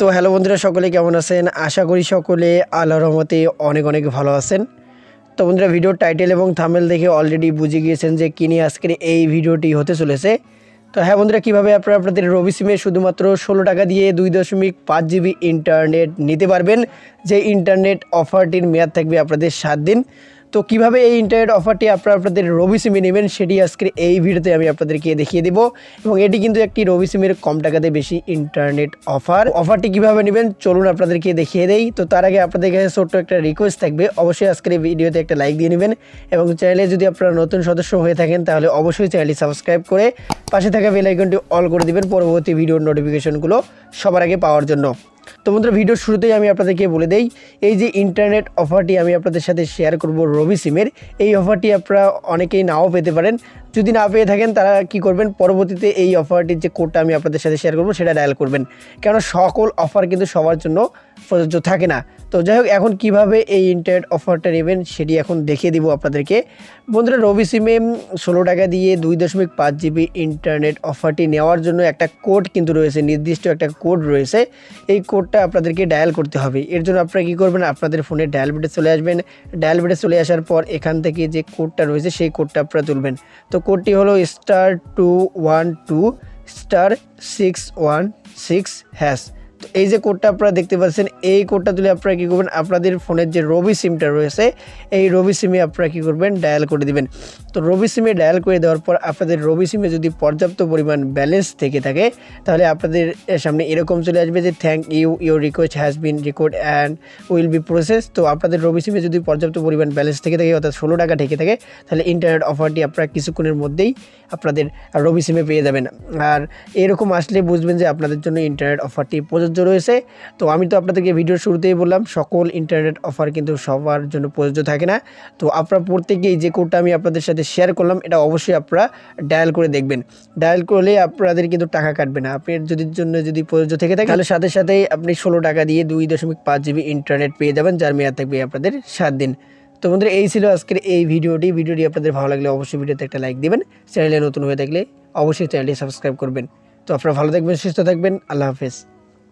তো হ্যালো বন্ধুরা, সকলে কেমন আছেন? আশা করি সকলে আল্লাহর রহমতে অনেক অনেক ভালো আছেন। তো বন্ধুরা, ভিডিওর টাইটেল এবং থাম্বনেল দেখে অলরেডি বুঝে গিয়েছেন যে কী নিয়ে আজকের এই ভিডিওটি হতে চলেছে। তো হ্যাঁ বন্ধুরা, কীভাবে আপনারা আপনাদের রবি সিমে শুধুমাত্র 16 টাকা দিয়ে 2.5 জিবি ইন্টারনেট নিতে পারবেন, যে ইন্টারনেট অফারটির মেয়াদ থাকবে আপনাদের 7 দিন। তো কিভাবে এই ইন্টারনেট অফারটি আপনারা আপনাদের রবি সিমে নেবেন সেটি আজকের এই ভিডিওতে আমি আপনাদেরকে দেখিয়ে দেব। এবং এটি কিন্তু একটি রবি সিমের কম টাকাতে বেশি ইন্টারনেট অফারটি কিভাবে নেবেন চলুন আপনাদেরকে দেখিয়ে দেই। তো তার আগে আপনাদের কাছে ছোট্ট একটা রিকোয়েস্ট থাকবে, অবশ্যই আজকের এই ভিডিওতে একটা লাইক দিয়ে নেবেন এবং চ্যানেলে যদি আপনারা নতুন সদস্য হয়ে থাকেন তাহলে অবশ্যই চ্যানেলটি সাবস্ক্রাইব করে পাশে থাকা বেল আইকনটি অল করে দিবেন পরবর্তী ভিডিওর নোটিফিকেশনগুলো সবার আগে পাওয়ার জন্য। তো বন্ধুরা, ভিডিওর শুরুতেই আমি আপনাদেরকে বলে দেই, এই যে ইন্টারনেট অফারটি আমি আপনাদের সাথে শেয়ার করব রবি সিমের, এই অফারটি আপনারা অনেকেই নাও পেতে পারেন। যদি না পেয়ে থাকেন তারা কি করবেন, পরবর্তীতে এই অফারটির যে কোডটা আমি আপনাদের সাথে শেয়ার করব সেটা ডায়াল করবেন, কেননা সকল অফার কিন্তু সবার জন্য প্রযোজ্য থাকে না। তো যাই হোক, এখন কিভাবে এই ইন্টারনেট অফারটা নেবেন সেটি এখন দেখিয়ে দিব আপনাদেরকে। বন্ধুরা, রবি সিমে 16 টাকা দিয়ে 2.5 জিবি ইন্টারনেট অফারটি নেওয়ার জন্য একটা কোড কিন্তু রয়েছে, নির্দিষ্ট একটা কোড রয়েছে। এই কোডটা আপনাদেরকে ডায়াল করতে হবে। এর জন্য আপনারা কী করবেন, আপনাদের ফোনে ডায়াল বেডে চলে আসবেন। ডায়াল বেডে চলে আসার পর এখান থেকে যে কোডটা রয়েছে সেই কোডটা আপনারা তুলবেন। তো কোডটি হলো *212*616#। তো এই যে কোডটা আপনারা দেখতে পাচ্ছেন, এই কোডটা তুলে আপনারা কী করবেন, আপনাদের ফোনের যে রবি সিমটা রয়েছে এই রবি সিমে আপনারা কী করবেন, ডায়াল করে দিবেন। তো রবি সিমে ডায়াল করে দেওয়ার পর আপনাদের রবি সিমে যদি পর্যাপ্ত পরিমাণ ব্যালেন্স থেকে থাকে তাহলে আপনাদের সামনে এরকম চলে আসবে যে thank you, your request has been record and will be process. তো আপনাদের রবি সিমে যদি পর্যাপ্ত পরিমাণ ব্যালেন্স থেকে থাকে, অর্থাৎ 16 টাকা থেকে থাকে, তাহলে ইন্টারনেট অফারটি আপনারা কিছুক্ষণের মধ্যেই আপনাদের রবি সিমে পেয়ে যাবেন। আর এরকম আসলে বুঝবেন যে আপনাদের জন্য ইন্টারনেট অফারটি প্রযোজ্য রয়েছে। তো আমি তো আপনাদেরকে ভিডিওর শুরুতেই বললাম, সকল ইন্টারনেট অফার কিন্তু সবার জন্য প্রযোজ্য থাকে না। তো আপনারা প্রত্যেকেই যে কোডটা আমি আপনাদের সাথে শেয়ার করলাম এটা অবশ্যই আপনারা ডায়াল করে দেখবেন। ডায়াল করলে আপনাদের কিন্তু টাকা কাটবে না। আপনার যদি প্রযোজ্য থেকে থাকে তাহলে সাথে সাথেই আপনি 16 টাকা দিয়ে 2.5 জিবি ইন্টারনেট পেয়ে যাবেন, যার মেয়াদ থাকবে আপনাদের 7 দিন। তো বন্ধুরা, এই ছিল আজকের এই ভিডিওটি আপনাদের ভালো লাগলে অবশ্যই ভিডিওতে একটা লাইক দিবেন। চ্যানেলে নতুন হয়ে থাকলে অবশ্যই চ্যানেলটি সাবস্ক্রাইব করবেন। তো আপনারা ভালো থাকবেন, সুস্থ থাকবেন। আল্লাহ হাফেজ।